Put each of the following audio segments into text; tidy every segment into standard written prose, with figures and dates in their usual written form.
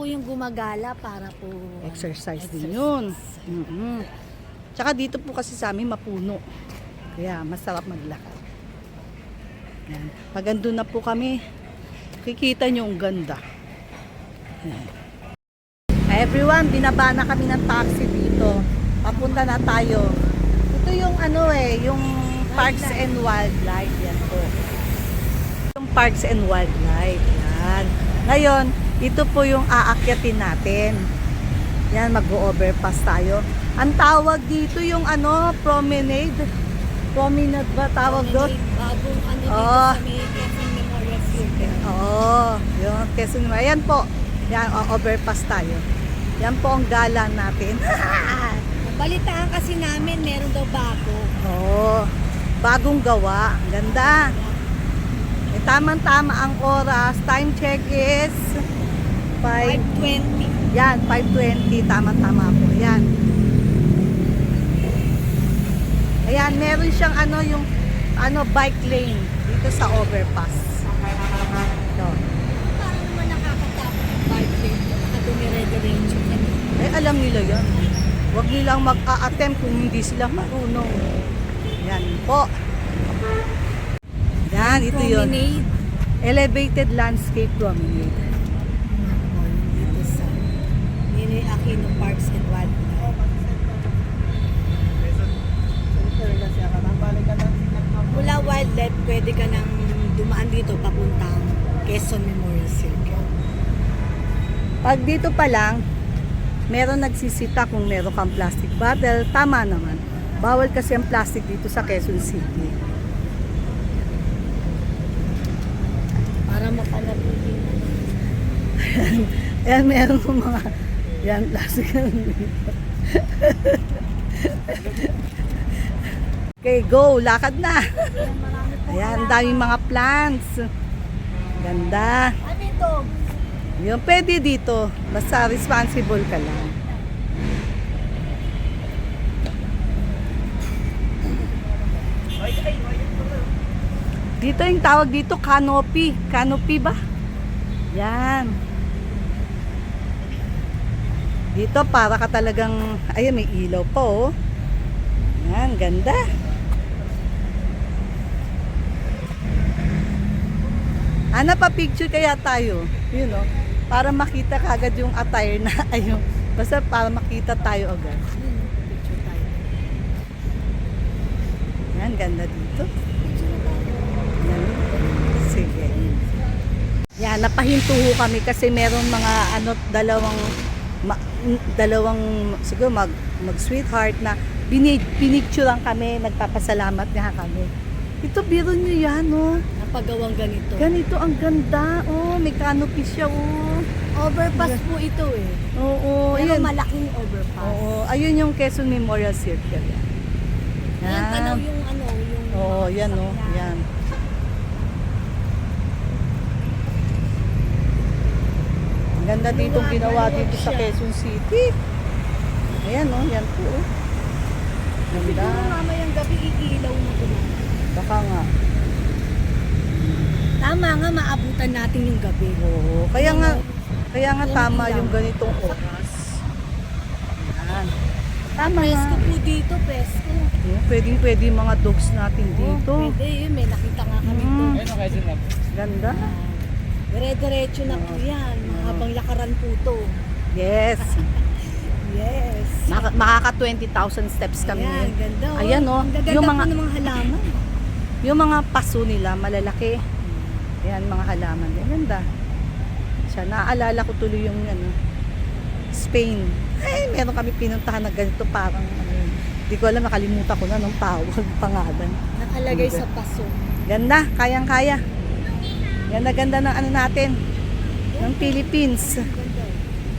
yung gumagala para po Exercise din yun. Tsaka dito po kasi sa amin mapuno. Kaya masarap maglakad. Yan. Pag andun na po kami, kikita nyo ang ganda. Yan. Everyone, binaba na kami ng taxi dito. Papunta na tayo. Ito yung yung Parks and Wildlife. Yan po. Yung Parks and Wildlife. Yan. Ngayon, ito po yung aakyatin natin. Yan, mag-overpass tayo. Ang tawag dito yung promenade. Promenade ba tawag doon? Bagong dito sa may Quezon Memorial Circle. Yung Quezon Memorial. Yan po. Yan, overpass tayo. Yan po ang gala natin. Balitaan kasi namin, meron daw bago. Bagong gawa. Ang ganda. Tamang-tama ang oras. Time check is 5:20. Yan, 5:20. Tama-tama po. Yan. Ayan, meron siyang yung bike lane dito sa overpass. Ito. Parang naman nakakatakot ang bike lane. Nakadumire-diretso kami. Alam nila yan. Huwag nilang mag-a-attempt kung hindi sila marunong. Yan po. Yan, ito yun. Promenade. Elevated Landscape Promenade. Dito sa Ninoy Aquino Parks and Wildlife. Mula Wildlife, pwede ka nang dumaan dito papuntang Quezon Memorial Circle. Pag dito pa lang, meron nagsisita kung meron kang plastic bottle. Tama naman. Bawal kasi ang plastic dito sa Quezon City. Para mapanatili. Ayan, meron po mga plastic dito. Okay, go. Lakad na. Ayan, daming mga plants. Ganda. Ano ito? Yung pwede dito. Basta responsible ka lang. Dito yung tawag dito, canopy. Canopy ba? Yan. Dito para ka talagang, ayun, may ilaw pa oh. Yan, ganda. Pa picture kaya tayo. Yun oh. Para makita kagad yung attire na ayun. Basta para makita tayo agad. Picture tayo. Yan, ganda dito. Yan. Sige. Yan, napahinto ho kami kasi meron mga dalawang siguro mag-sweetheart na pinicturean kami, nagpapasalamat nga kami. Ito, biro nyo yan, oh. Napagawang ganito. Ganito ang ganda, oh. May canopy siya, oh. Overpass po ito eh. Oo, Pero ayun. malaking overpass. Oo, ayun yung Quezon Memorial Circle. Yan. Yan, tanaw yung yung... Oo, yan, oh. Yan. Ang ganda ditong ginawa dito sa Quezon City. Ayan, oh. Yan po, oh. Ganda. Siguro mamayang gabi iilaw na ito. Baka nga. Tama nga, maabutan natin yung gabi. Oo. Kaya nga tama yung ganitong oras. Yan. Tama nga. Presko po dito, presko. Pwede yung mga dogs natin dito. Pwede yun, may nakita nga kami po. Ganda. Dire-diretso na po yan. Mahabang lakaran po to. Yes. Yes. Makaka 20,000 steps kami. Ayan, ganda oh. Ayan oh. Ang gaganda Yung po mga, ng mga halaman. yung mga paso nila, malalaki. Ayan, mga halaman. Ayan, ganda. Siya, naaalala ko tuloy yung Spain. Ay, meron kami pinuntahan na ganito parang hindi ko alam, nakalimutan ko na nung tawag, pangalan. Nakalagay sa paso. Ganda, kayang-kaya. Ganda-ganda ng natin. Ng Philippines. Ganda.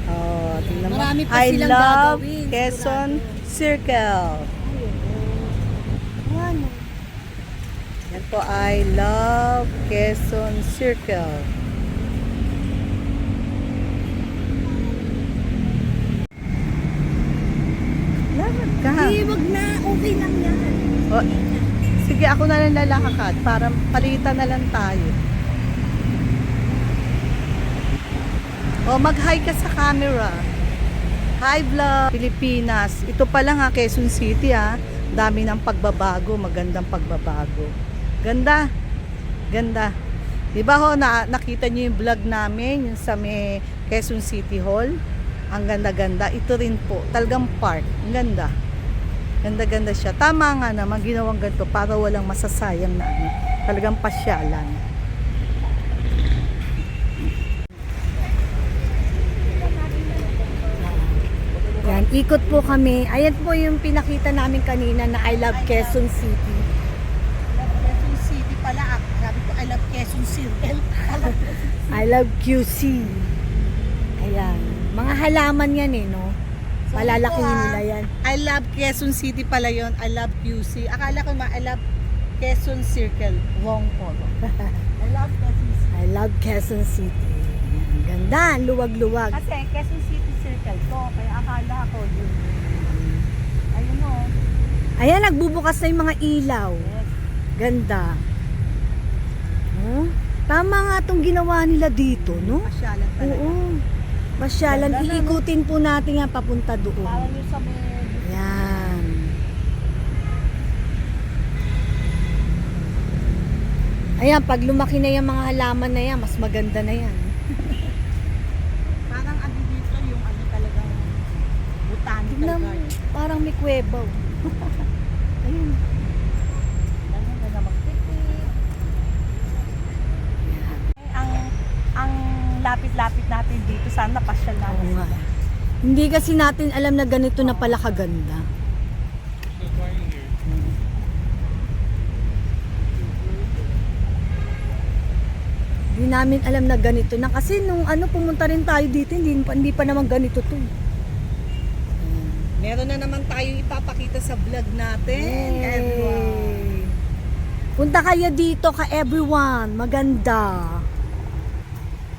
Oh, tingnan mo. Marami pa I silang love gagawin, Quezon Circle. Ayan. Yan po, I love Quezon Circle. Lakad ka. Hindi, wag na. Okay lang yan. Oh, sige, ako na lang lalakad para palitan na lang tayo. O, mag-hi ka sa camera. Hi vlog, Pilipinas. Ito pa lang ha, Quezon City ha. Dami ng pagbabago, magandang pagbabago. Ganda. Ganda. Di ba ho, nakita niyo yung vlog namin, yung sa may Quezon City Hall? Ang ganda-ganda. Ito rin po, talagang park. Ang ganda. Ganda-ganda siya. Tama nga naman, ginawang ganito para walang masasayang na ano. Talagang pasyalan. Yan, ikot po kami. Ayan po yung pinakita namin kanina na I love Quezon City. Quezon City pala. Sabi ko, I love Quezon Circle. I love QC. Ayan. Mga halaman yan eh, no? Palalakihin nila yan. I love Quezon City pala yon. I love QC. Akala ko I love Quezon Circle. Wrong po. I love Quezon City. I love Quezon City. Ayan, ganda, luwag-luwag. Kasi Quezon City Circle to. Kaya akala ko yun. Ayun o. Ayan, nagbubukas na yung mga ilaw. Yes. Ganda. Oh, tama nga itong ginawa nila dito, no? Pasyalan talaga. Oo. Masyalan, Ganda na, no? iikutin po natin nga papunta doon. Parang yung sa may... Yan. Ayan, pag lumaki na yung mga halaman na yan, mas maganda na yan. Parang ano dito yung ano talagang botanical Tignan mo, garden. parang may kuweba. Ayun. Ganun na na magpipit. Ang lapit-lapit natin dito, sana pasyal Oo natin nga. sila. Hindi kasi natin alam na ganito na pala kaganda. Hindi namin alam na ganito na kasi nung ano pumunta rin tayo dito hindi pa naman ganito to. Meron na naman tayong ipapakita sa vlog natin. Everyone. Punta kayo dito ka everyone, maganda.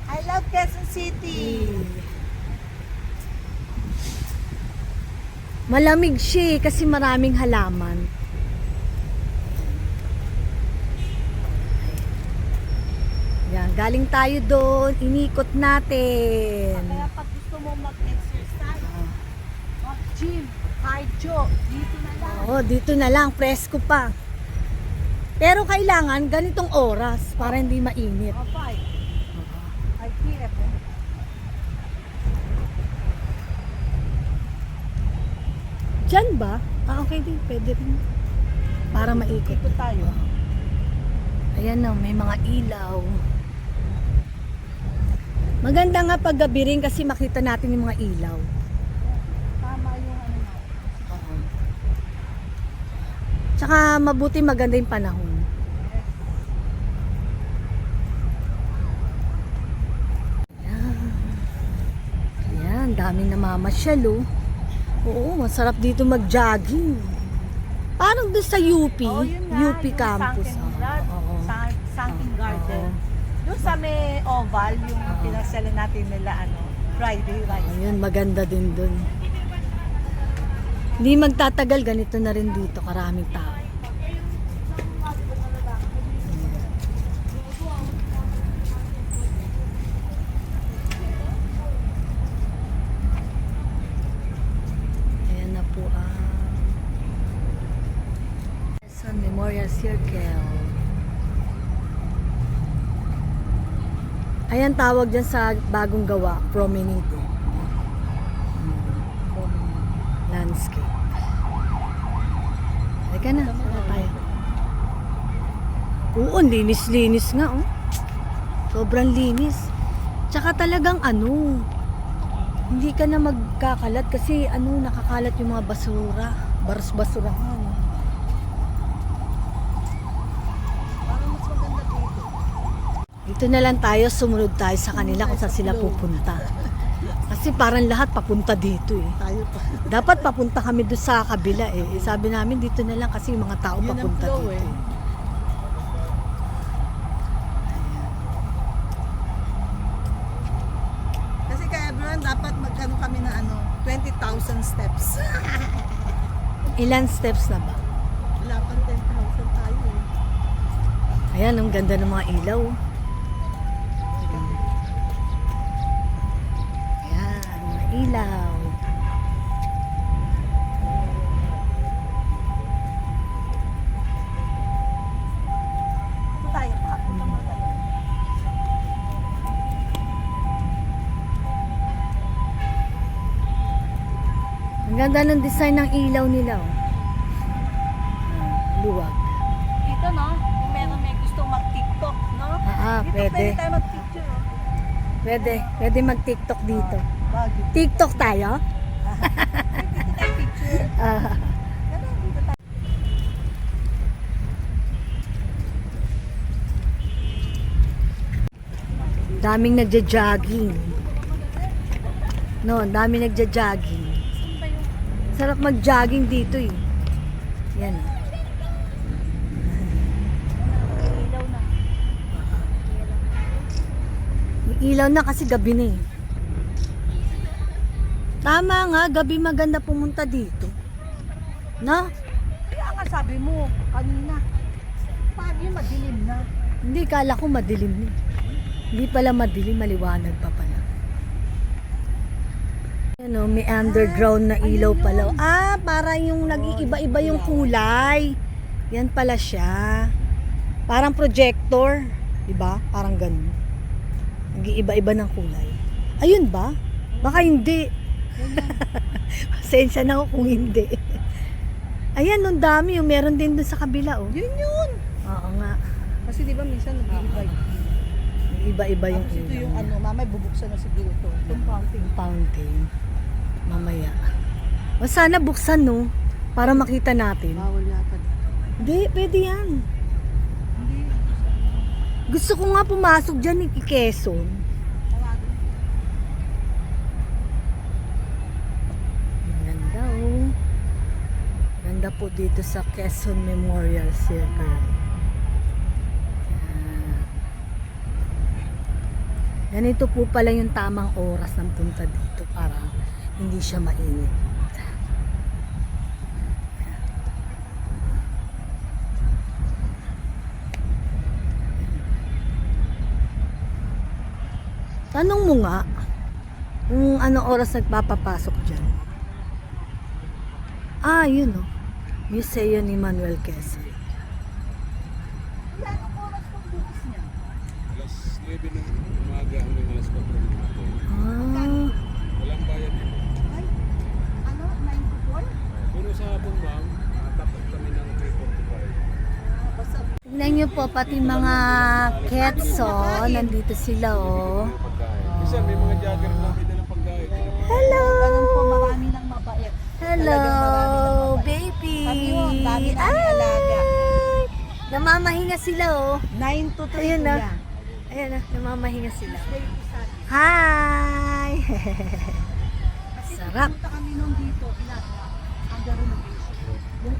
I love Quezon City. Malamig siya kasi maraming halaman. Yan, galing tayo doon, inikot natin. Kaya pag gusto mo mag-exercise, mag-gym, cardio, dito na lang. Oo, dito na lang, presko pa. Pero kailangan ganitong oras para hindi mainit. Oh, 5. 5 p.m. Diyan ba? Okay din, pwede rin. Para maikot. Dito tayo. Ayan na, may mga ilaw. Maganda nga pag gabi rin kasi makita natin yung mga ilaw. Tama yung ano na. Tsaka mabuti maganda yung panahon. Ayan. Ayan, daming namamasyal oh. Oo, masarap dito mag-jogging. Parang doon sa UP, Oh, yun nga, UP yung campus. Sunken Garden. Doon sa may oval, yung pinasala natin nila, Friday rice. Ayun, maganda din doon. Hindi magtatagal, ganito na rin dito, karaming tao. Ayan na po ang Quezon Memorial Circle. Ayan tawag dyan sa bagong gawa, promenade. Landscape. Halika na, wala tayo. Oo, linis-linis nga oh. Sobrang linis. Tsaka talagang hindi ka na magkakalat kasi nakakalat yung mga basura. Basurahan. Parang mas maganda dito. Dito na lang tayo, sumunod tayo sa kanila kung saan sila pupunta. Kasi parang lahat papunta dito eh. Tayo pa. Dapat papunta kami doon sa kabila eh. Sabi namin dito na lang kasi yung mga tao Yun ang papunta flow, dito. eh. Kasi kaya everyone, dapat magkano kami na 20,000 steps. Ilan steps na ba? Wala pang 10,000 tayo eh. Ayan, ang ganda ng mga ilaw. ilaw. Ito tayo, punta mo tayo. Ang ganda ng design ng ilaw nila. Oh. Luwag. Dito, no? Kung meron may gustong mag-tiktok, no? Dito Pwede. pwede tayo mag-picture, oh. Pwede mag-TikTok dito. Bagay. TikTok tayo? Dito tayo picture. Ah. Ano, dito tayo. Daming nagja-jogging. No, daming nagja-jogging. Sarap mag-jogging dito eh. Yan. Oh. Ilaw na. May ilaw na kasi gabi na eh. Tama nga, gabi maganda pumunta dito. No? Kaya nga sabi mo, kanina. Paano yung madilim na? Hindi, kala ko madilim eh. Hindi pala madilim, maliwanag pa pala. Ano, may underground na ilaw pala. Ah, para yung nag-iiba-iba yung kulay. Yan pala siya. Parang projector. Diba? Parang ganun. Nag-iiba-iba ng kulay. Ayun ba? Baka hindi. Pasensya na ako kung hindi. Ayan, nung dami. Yung meron din dun sa kabila, oh. Yun yun. Oo nga. Kasi di ba minsan nag-iiba. Iba-iba yung Tapos ito ilaw yung niya. ano, mamay bubuksan na siguro ito. Itong fountain. Fountain. Mamaya. O sana buksan, no? Para makita natin. Bawal yata. Hindi, pwede yan. Hindi. Gusto ko nga pumasok dyan, Quezon. Tawagin. Ganda, oh. Ganda po dito sa Quezon Memorial Circle. Ganito po pala yung tamang oras ng punta dito para hindi siya mainit. Tanong mo nga kung anong oras nagpapapasok dyan. Ah, yun o. Museo ni Manuel Quezon. Kaya anong oras pang bukas niya? Alas 9 ng umaga hanggang alas 4 ng hapon. Ah, Walang bayad dito. Ay, ano? 9 to 4? Pero sa hapon, ma'am, tapat kami ng 3:45. Basta tignan nyo po, pati mga Quezon, nandito sila oh. Yung pagkain. Kasi may mga jogger na may dalang pagkain. Hello! ganun po, marami ng mabait. Hello, Talagang marami ng baby! Sabi mo, ang dami namin alaga. Namamahinga sila oh. 9 to 3 Ayun na. kuya. Ayan na, namamahinga sila. Stay to Sunday. Hi! Kasi Sarap. pumunta kami nung dito, ginagawa. Ang renovation. Yung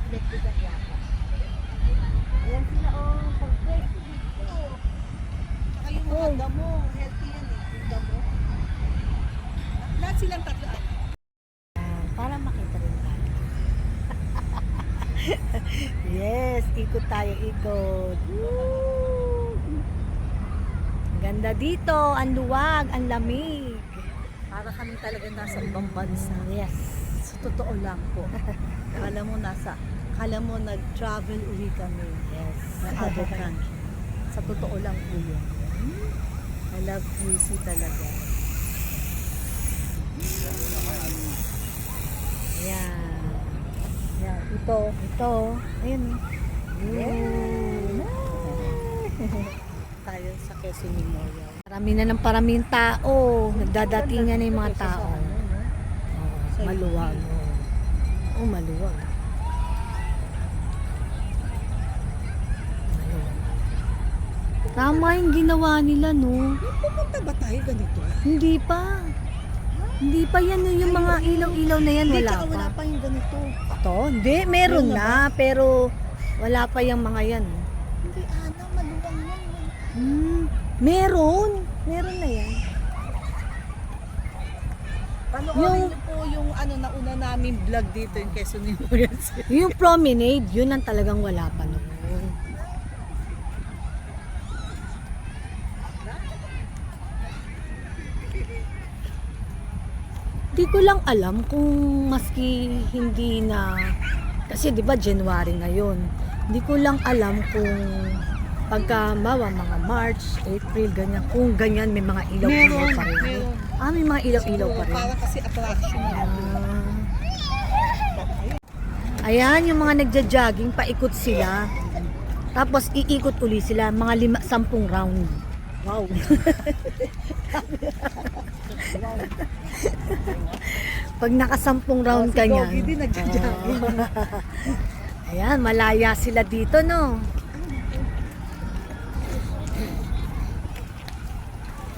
electrical yata. Ayan sila, oh. Perfect. Oh. Saka yung mga damo, healthy yan eh. Yung damo. Lahat silang tatlo. Para makita rin tayo. Yes, ikot tayo, ikot. Woo! Ang ganda dito, ang luwag, ang lamig. Para kami talaga nasa ibang bansa. Yes. Sa totoo lang po. Kala mo nag-travel uli kami. Yes. Sa other country. Sa totoo lang po yun. I love QC talaga. Yan. Yan, ito. Ito, ayun. Yeah. Tayo sa Quezon Memorial. Parami na ng paraming tao. Nagdadatingan na yung mga tao. Oo, maluwag. Oh, maluwag. Maluwag. Tama yung ginawa nila, no? Pupunta ba tayo ganito? Hindi pa. Hindi pa yan, no? Yung mga ilaw-ilaw na yan, Hindi, wala tsaka pa. wala pa yung ganito. Ito? Hindi, meron Meron na na. Pero wala pa yung mga yan. Hindi, Ana, maluwang yan. Meron. Meron na yan. Panoorin niyo po yung ano nauna namin vlog dito yung Quezon Memorial. Yung promenade, yun ang talagang wala pa noon. Di ko lang alam kung maski hindi na, kasi di ba January ngayon, di ko lang alam kung pagka bawa mga March, April, ganyan, kung ganyan may mga ilaw-ilaw pa rin. meron. May mga ilaw-ilaw pa rin. Para kasi attraction Ayan, yung mga nagja-jogging, paikot sila. Tapos iikot uli sila, mga 10 round. Wow. Pag naka 10 round ka niyan. Gogi din nagja-jogging. Ayan, malaya sila dito, no?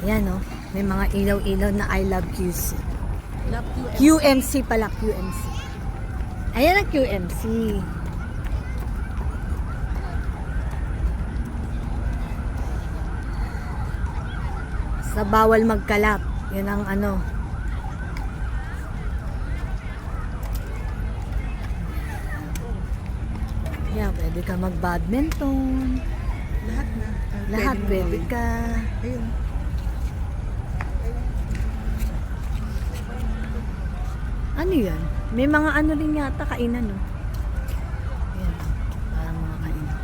Ayan, no? May mga ilaw-ilaw na I love QC. QMC pala, QMC. Ayan ang QMC. Sa bawal magkalat. Yan ang ano. Yan, pwede ka mag-badminton. Lahat na. Lahat pwede gawin. ka. Ayun. Ano yan? May mga ano rin yata kainan, no? Ayan. Parang mga kainan.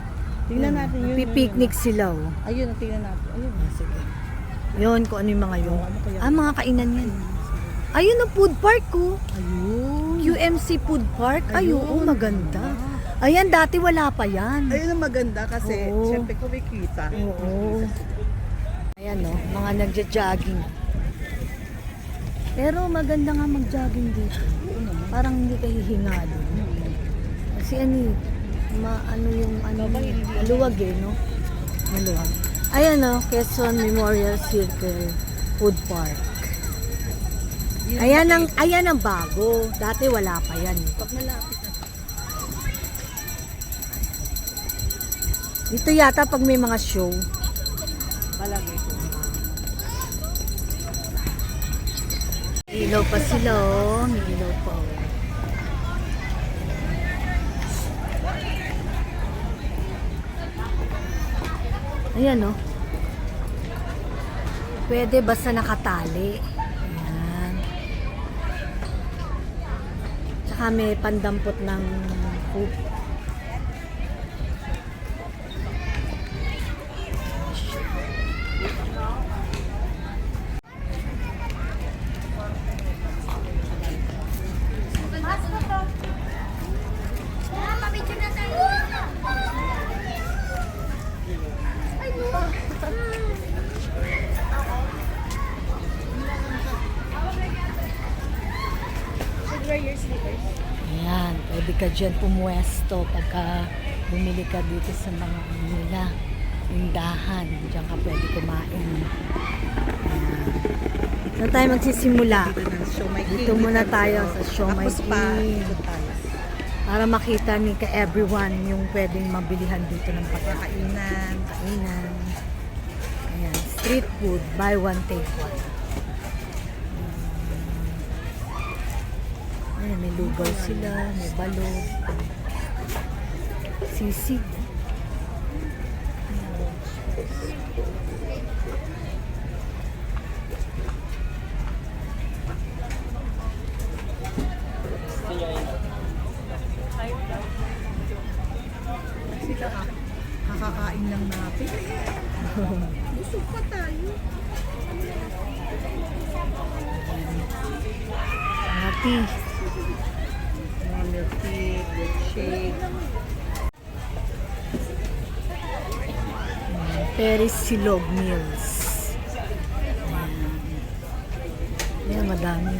Tingnan natin yun. Pipiknik sila, oh. Ayun, tingnan natin. Ayun. Sige. Yun, kung ano yung mga yun. Ano kaya? Mga kainan yan. Ayun ang food park, ko. Ayun. UMC Food Park. Ayun, Ayun. maganda. Ayan, dati wala pa yan. Ayun ang maganda kasi Oo. syempre kumikita. Oo. Ayan, no? Mga nagja-jogging. Pero maganda nga mag-jogging dito. Parang hindi ka hihingalo. Kasi ano, ano yung ano, maluwag eh, no? Maluwag. Ayan, no? Quezon Memorial Circle Food Park. Ayan ang bago. Dati wala pa yan. Eh. Pag malapit na. Dito yata pag may mga show. Malagay ko. Ilaw pa sila, oh. May ilaw pa, oh. Ayan, oh. Pwede basta nakatali. Ayan. Tsaka may pandampot ng hoop. Ayan, pwede ka dyan pumuesto pagka bumili ka dito sa mga nila, tindahan. Diyan ka pwede kumain. Ayan. Saan tayo magsisimula? Dito na, Siomai King. Dito muna tayo sa Siomai Tapos pa, King. dito tayo. Para makita ni ka-everyone yung pwedeng mabilihan dito ng Pagkakainan. pagkainan. Ayan, street food, buy one, take one. Ayan, may lugaw sila, may balot, sisig. Sila kakakain lang natin. Busog pa tayo. Happy. Mga milk tea, milkshake. Paris Silog Mills. Ayan, madami.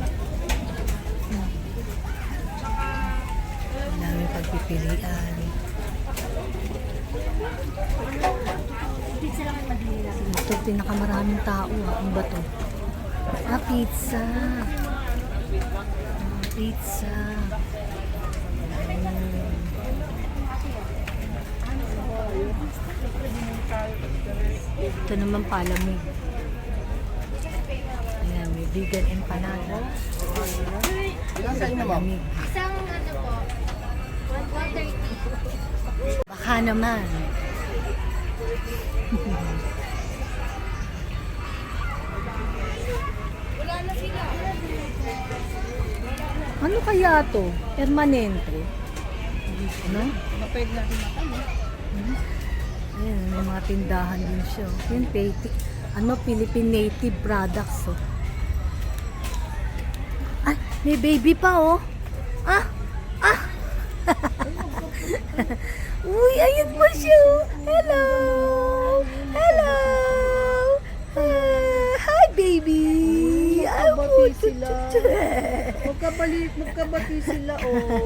Madami pagpipilian. Ito, pinakamaraming tao. Ano ba to? Pizza. Pizza. Ito naman palamig. Ayan, may vegan empanada. Palamig. Isang ano po, 130. Baka naman. Wala na sila. Ano kaya to? Permanente. Ano? Mapwede natin makano. Ayan, may mga tindahan din siya. Yung Philippine native products. Oh. Ay, may baby pa oh. Ah! Ah! Uy, ayun pa siya. Oh. Hello! Hello! Hi, baby! Magkabati sila. Magkabati sila, oh.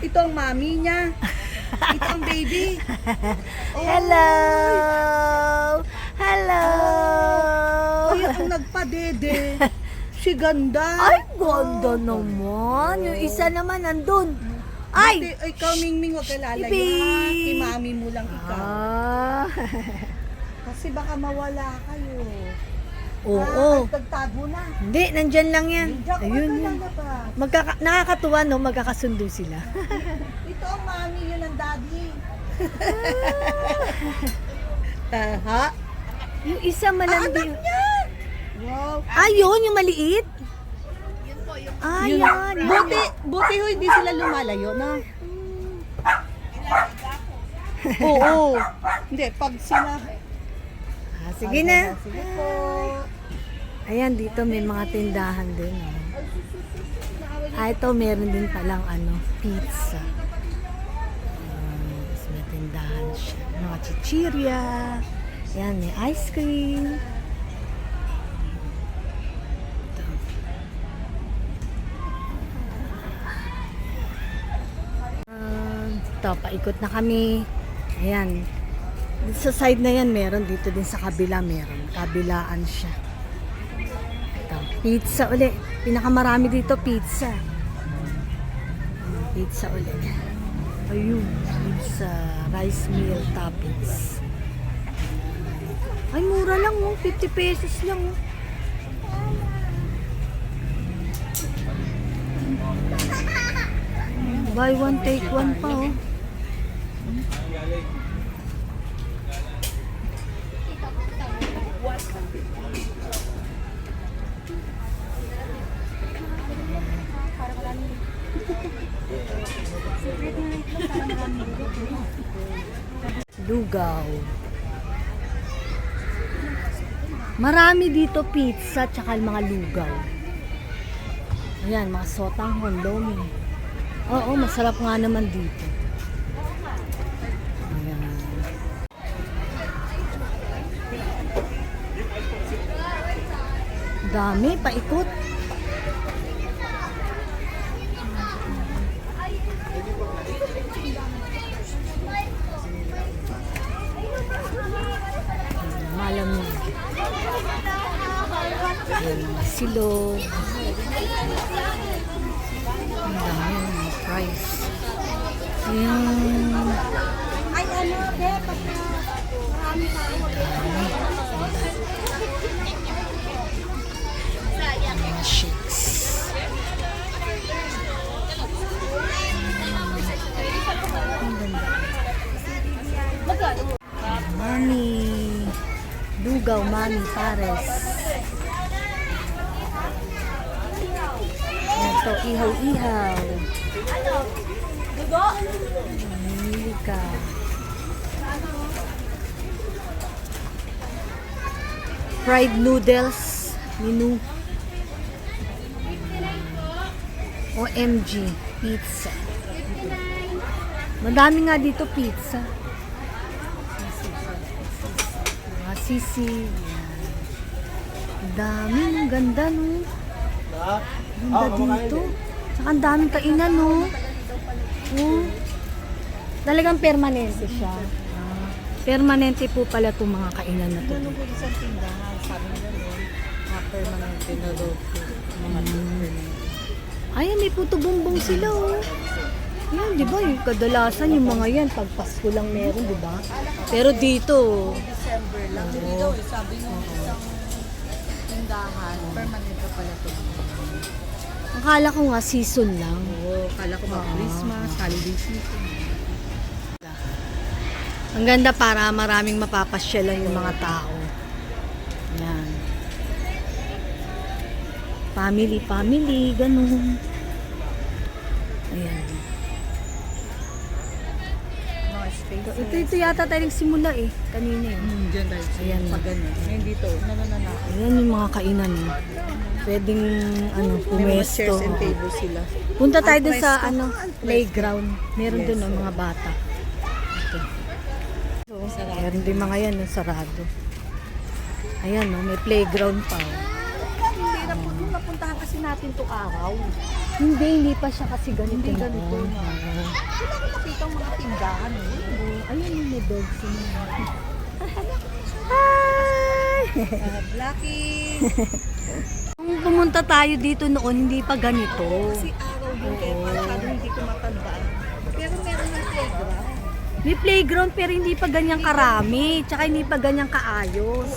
Ito ang mami niya. Ito ang baby. Hello! Hello! Ay, ang nagpadede. Si ganda. Ay, ganda naman. Yung isa naman nandun. Ay! Ay, ikaw, Mingming, huwag ka lalayo, Ibi! ha? Si mami mo lang ikaw. Ah. Kasi baka mawala kayo. Oo. Tagtago na. Hindi, nandyan lang yan. Diyan ka Ayun pa yun. lang na ba? Nakakatuwa no, magkakasundo sila. Ito ang mami, yun ang daddy. Ha? Yung isa malandi. Wow. Ayun, yung maliit. Ah, Yun. yan. Buti ho, hindi sila lumalayo na. Oo. Hindi, pag sila... Ah, sige na. Sige po. Ayan, dito may mga tindahan din. Oh. Ah, ito meron din palang pizza. Tapos may tindahan siya. Mga chichirya. Ayan, may ice cream. Ito, paikot na kami. Ayan. Sa side na yan, meron. Dito din sa kabila, meron. Kabilaan siya. Ito, pizza uli. Pinakamarami dito, pizza. Pizza uli. Ayun, pizza. Rice meal toppings. Ay, mura lang oh. 50 pesos lang oh. Buy one, take one pa oh. Lugaw. Marami dito pizza tsaka mga lugaw. Ayan, mga sotang hondomi. Oo, masarap nga naman dito. Ayan. Dami, paikot. Malamig. Ayan, mga silog. Ang dami mga price. Ayan. Ay, ano, be, pagka marami tao. Mga shakes. Ang ganda. Mami. Lugaw, mami, pares. Ito, ihaw-ihaw. Mamili ka. Fried noodles. Menu. OMG. Pizza. Madami nga dito pizza. Mga sisig. Ang dami. Ang ganda no. Ganda dito. Saka ang daming kainan no. Oh. Talagang permanente siya. Permanente po pala itong mga kainan na to. Nung po sa tindahan, sabi nila nun, mga permanente na daw po. Mga permanente. Ay, may puto bumbong sila oh. Yan, di ba? Yung kadalasan yung mga yan, pag Pasko lang meron, di ba? Pero dito, December lang. Hindi daw, sabi nung isang tindahan, permanente pala ito. akala ko nga season lang. Oo, kala ko mga Christmas, holiday season. Ang ganda para maraming mapapasyalan yung mga tao. Yan. Family, ganun. Ayan. Mga spaces. Ito yata tayo nagsimula eh. Kanina eh. Diyan tayo. Ayan. Pag ganun. Ngayon dito. Nananana. Ayan yung mga kainan eh. Pwedeng May mga pumesto. chairs and tables sila. Punta tayo doon sa Al playground. Meron Yes, doon ng mga bata. Ito. Meron din mga yan, sarado. Ayan, may playground pa. Hindi na po. Nung napuntahan kasi natin to araw. Hindi pa siya kasi ganito. Hindi ganito na. Oo. Wala ko nakita ang mga tindahan. Ayun yung may dogs. Blackie! Nung pumunta tayo dito noon, hindi pa ganito. Kasi araw yun kaya masyado hindi ko matandaan. Pero meron ng playground. May playground pero hindi pa ganyang karami. Tsaka hindi pa ganyang kaayos.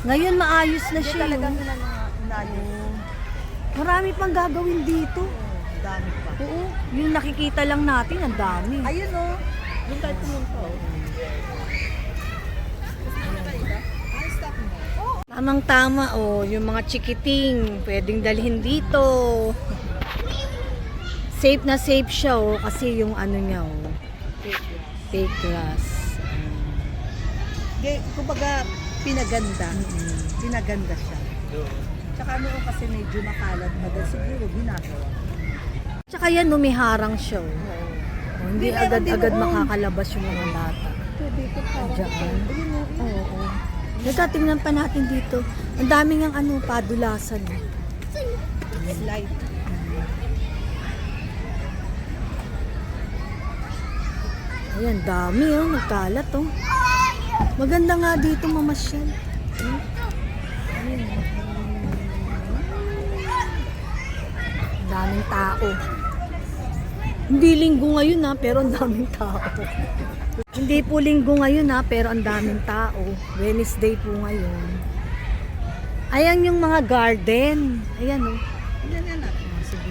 Ngayon maayos na Hindi siya. talaga oh. nila nayos. Marami pang gagawin dito. Dami pa. Oo. Yung nakikita lang natin, ang dami. Ayun o. Doon tayo pumunta o. Tamang tama yung mga chikiting pwedeng dalhin dito. Safe na safe siya kasi yung ano niya fake grass. Kumbaga, pinaganda. Pinaganda siya. Tsaka noon kasi medyo makalat na dahil siguro ginagawa. Tsaka yan may harang siya. Hindi Meron din agad-agad noon. makakalabas yung mga bata. Dito parang. Diyan. Ayun o. Oo. Nagtatingnan pa natin dito. Ang daming ang padulasan. Slide. Ayan, dami nagkalat Maganda nga dito mamasyal. Ayan. Ang daming tao. Hindi linggo ngayon pero ang daming tao. Hindi po linggo ngayon pero ang daming tao. Wednesday po ngayon. Ayan yung mga garden. Ayan Yan natin. sige.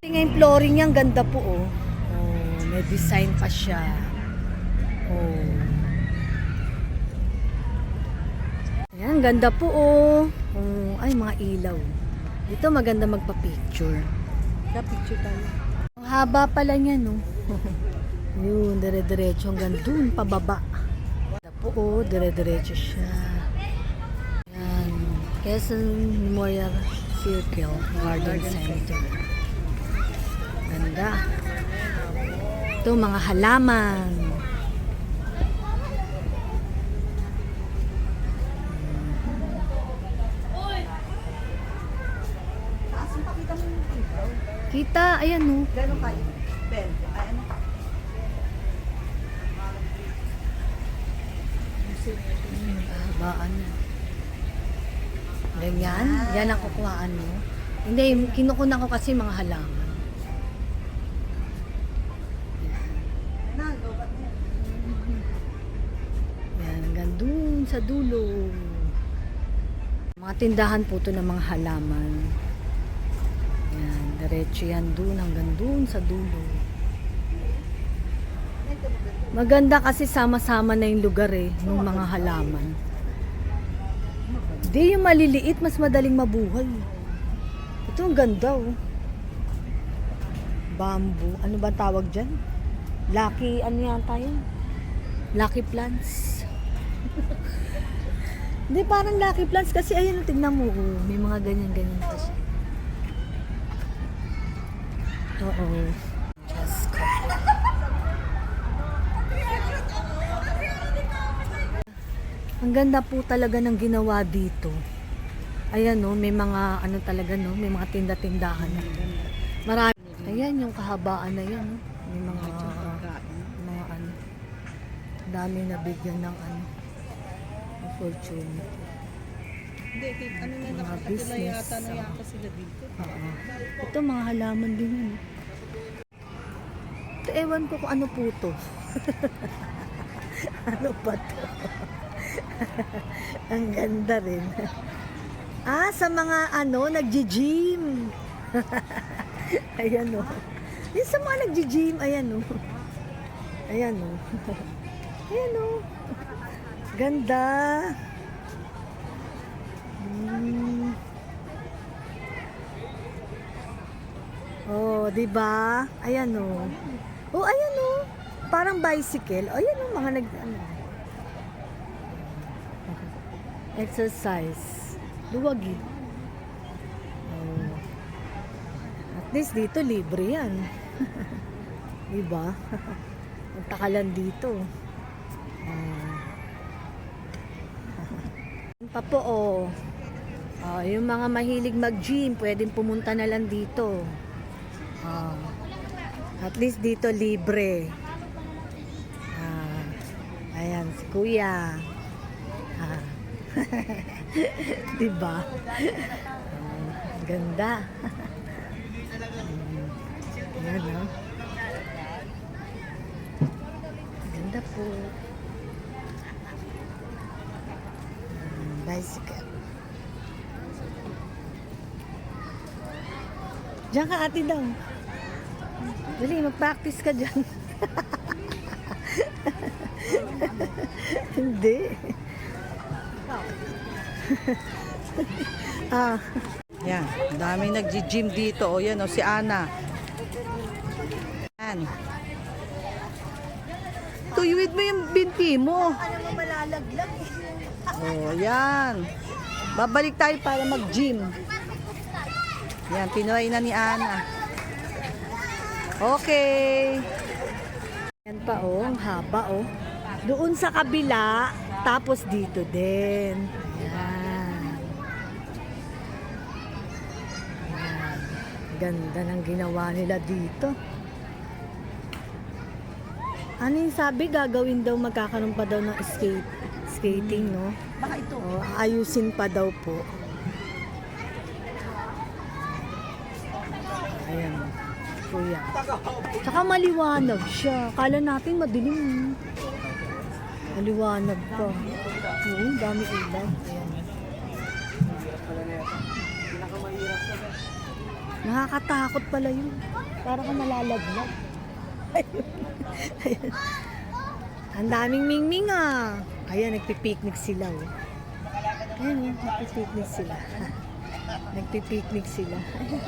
Ngayon flooring niya, ang ganda po may design pa siya. Ayan, ang ganda po ay, mga ilaw. Dito maganda magpa-picture. Picture tayo. Ang haba pala niya, Yun, dire-diretso hanggang dun, pababa. Ganda po, dire-diretso siya. Ayan, Quezon Memorial Circle, Garden Center. Ganda. Ito, mga halaman. Taas yung pakita mo yung ilaw. Kita, ayan Gano'n kayo? Ben, ano? Habaan na. Ganyan. Yan ang kukuhaan mo. Hindi, kinukunan ko kasi mga halaman. Yan, hanggang dun sa dulo. Mga tindahan po to ng mga halaman. Yan, diretso yan dun hanggang dun sa dulo. Maganda kasi sama-sama na yung lugar ng mga halaman. Di yung maliliit, mas madaling mabuhay. Ito ang ganda Bamboo. Ano ba tawag dyan? Lucky, ano yata yun? Lucky plants. Hindi, parang lucky plants kasi ayun, tignan mo. May mga ganyan-ganyan pa siya. Oo. Just go. Ang ganda po talaga ng ginawa dito. Ayan may mga ano talaga may mga tinda-tindahan. Marami. Ayan yung kahabaan na yan May mga ano. Dami na bigyan ng opportunity. Hindi, ano na Mga nakakatila business, yata na yata sila dito. Oo. Ito mga halaman din yan. Ito, ewan ko kung ano po to. Ano ba to? Ang ganda rin. Sa mga nagji-gym. Ayan Yung sa mga nagji-gym, ayan Ayan Ayan Ganda. di ba? Ayan o. Oh, ayan o. Parang bicycle. Ayan o, mga exercise. Luwag eh. Oh. At least dito libre yan. Di ba? Punta ka lang dito. Pa po oh. Yung mga mahilig mag-gym, pwedeng pumunta na lang dito. At least dito libre. Ayan, si Kuya. Diba? Ganda. Ayan, no? Ganda po. Bicycle. Diyan ka, ate daw. Dali, mag-practice ka dyan. Hindi. Yan, daming nag-gym dito. O yan o, si Ana. Yan. Tuyuid mo yung binti mo. Ano mo malalaglag O, yan. Babalik tayo para mag-gym. Yan, tinuray na ni Ana. Okay. Yan pa oh, ang haba oh. Doon sa kabila, tapos dito din. Ayan. Ayan. Ganda ng ginawa nila dito. Ano yung sabi, gagawin daw, magkakaroon pa daw ng skating, no? Baka ito. Oh, ayusin pa daw po. Ayan, kuya. Tsaka maliwanag siya. Kala natin madilim. Maliwanag pa. Oo, dami ilaw. Ayan. Nakakatakot pala yun. Para ka malalaglag. Ayun. Ayan. Ang daming mingming ah. Ayan, nagpipiknik sila. Oh. Ayan, nagpipiknik sila. Nagpipiknik sila. Ayun,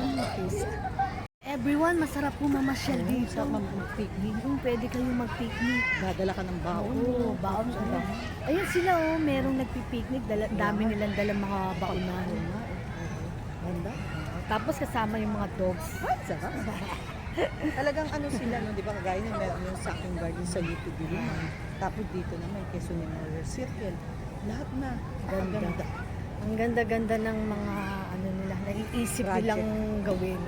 everyone, masarap po mamasyal dito. Mag-picnic. Pwede kayong mag-picnic. Dadala ka ng baon. Oo, baon sa baon. Ayun sila oh, merong nagpipiknik. Dami nilang dalang mga baonan. Ganda. Tapos kasama yung mga dogs. Sarap. Talagang ano sila, no, di ba? Kagaya nyo, meron yung sa aking garden sa YouTube naman. Tapos dito naman, Quezon Memorial Circle. Lahat na. Ganda. Ang ganda-ganda ng mga ano nila, naiisip Project. nilang gawin.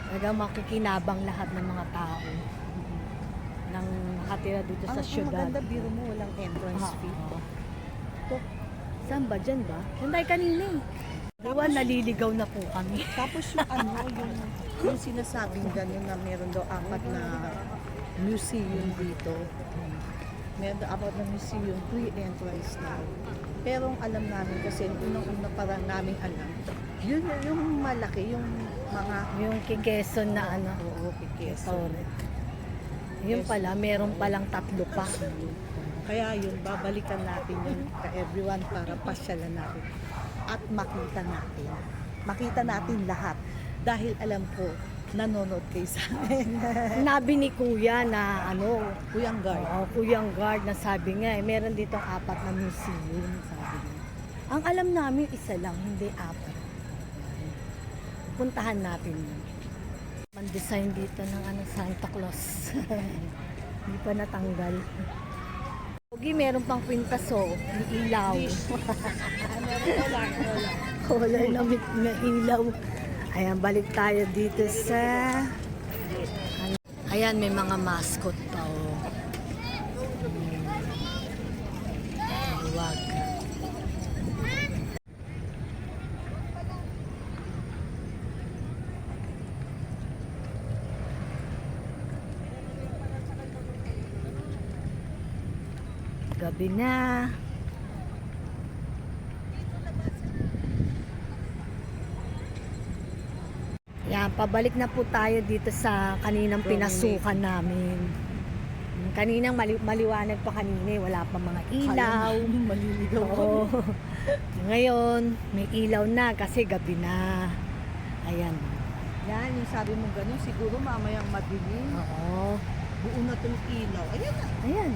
Talagang makikinabang lahat ng mga tao nang nakatira dito sa Ang syudad. maganda, biro mo, walang entrance fee. Ito, saan ba? Dyan ba? Yan tayo kanina eh. Diba, naliligaw na po kami. Tapos yung ano, yung sinasabing gano'n na meron daw apat na museum dito. Meron daw apat na museum, free entrance na. Pero ang alam namin kasi, unang-una parang namin alam, yun yung malaki, yung mga Yung kikeson na ano. oo, kikeso. Restaurant. Yun pala, meron palang 3 pa. Kaya yun, babalikan natin yun ka everyone para pasyalan natin. At makita natin. Makita natin lahat. Dahil alam ko, nanonood kayo sa amin. Sinabi ni Kuya na ano, Kuyang Guard. Kuyang Guard na sabi nga meron dito 4 na museum, sabi niya. Ang alam namin isa lang, hindi 4. Puntahan natin yun. Man-design dito ng ano, Santa Claus. Hindi pa natanggal. Pogi, meron pang kwintas oh, may ilaw. Color na may ilaw. Ayan, balik tayo dito sa... Ayan, may mga mascot pa oh. Huwag. Gabi na. Yan, pabalik na po tayo dito sa kaninang pinasukan namin. Kaninang maliwanag pa kanina, wala pa mga ilaw. Maliligaw ako. Oo. Ngayon, may ilaw na kasi gabi na. Ayan. Yan, yung sabi mo gano'n, siguro mamayang madilim. Oo. Buo na itong ilaw. Ayan na. Ayan.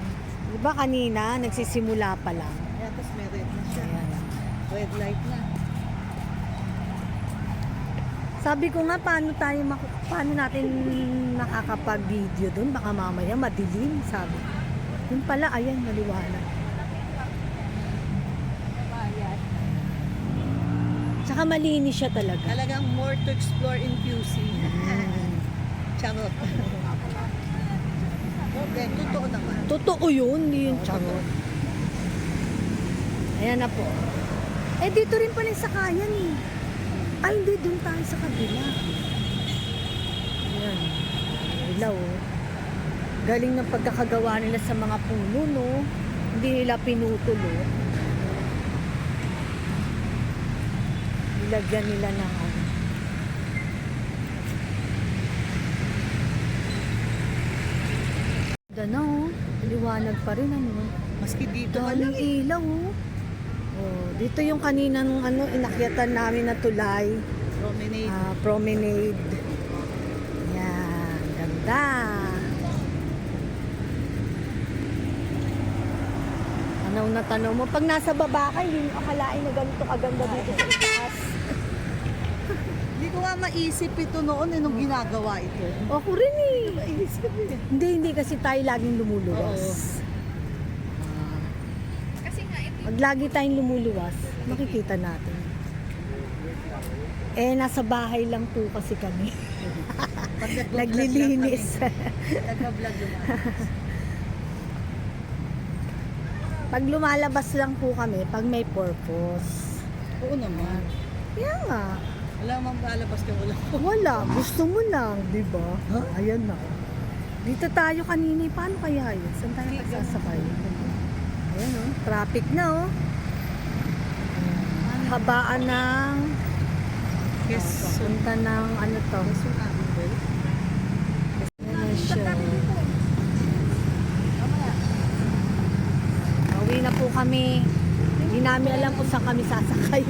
Di ba kanina, nagsisimula pa lang. Ayan, tapos may red na siya. Ayan. Red light na. Sabi ko nga, paano natin makakapag-video doon? Baka mamaya madilim, sabi ko. Yun pala, ayan, maliwanag. Tsaka malinis siya talaga. Talagang more to explore in QC. Charot. Okay, totoo naman. Totoo yun, hindi yun charot. Ayan na po. Eh, dito rin pala yung sakayan eh. Ay, hindi, doon tayo sa kabila. Ayan. Ilaw, oh. Galing ng pagkakagawa nila sa mga puno, no? Hindi nila pinutol, oh. Nilagyan nila ng ano. Ganda, oh. Liwanag pa rin, ano? Maski dito, Daming ilaw, oh. Oh, dito yung kaninang ano, inakyatan namin na tulay. promenade. Promenade. Yan, ganda. Tanaw na tanaw mo. Pag nasa baba ka, hindi mo akalain na ganito kaganda dito sa itaas. Hindi ko nga maisip ito noon nung ginagawa ito. Ako rin eh. Maisip eh. Hindi kasi tayo laging lumuluwas. Pag lagi tayong lumuluwas, makikita natin. Eh, nasa bahay lang po kasi kami. Pag Naglilinis. Nag-vlog lumalabas. Pag lumalabas lang po kami, pag may purpose. Oo naman. Kaya nga. Wala mang lalabas ka wala. Wala. Gusto mo lang, di ba? Ayan na. Dito tayo kanina. Paano kaya yun? Saan tayo magsasakay? Ayan o. Traffic na o. Habaan ng... Yes. Punta ng ano to? Ayan siya. Pauwi na po kami. Hindi namin alam kung saan kami sasakay.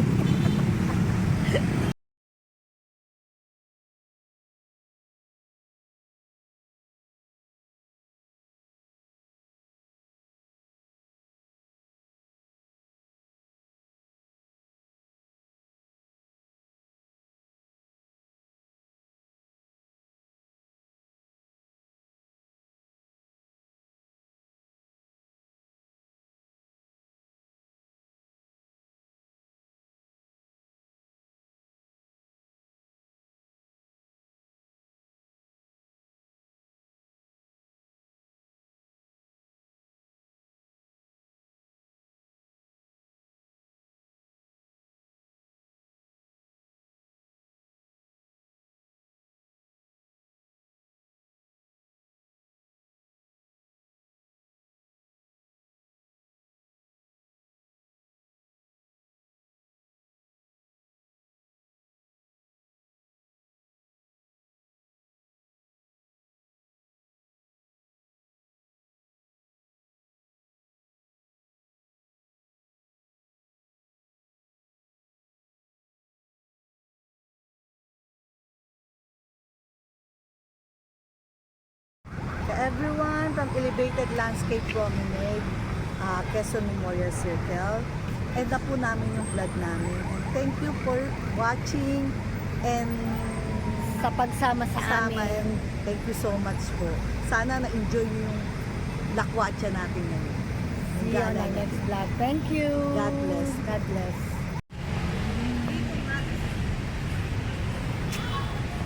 Everyone from Elevated Landscape Promenade, Quezon Memorial Circle. End up po namin yung vlog namin. And thank you for watching and Sa pagsama sa kasama. amin. Thank you so much po. Sana na-enjoy niyo yung lakwatsa natin ngayon. See you on our next vlog. Thank you. God bless. God bless.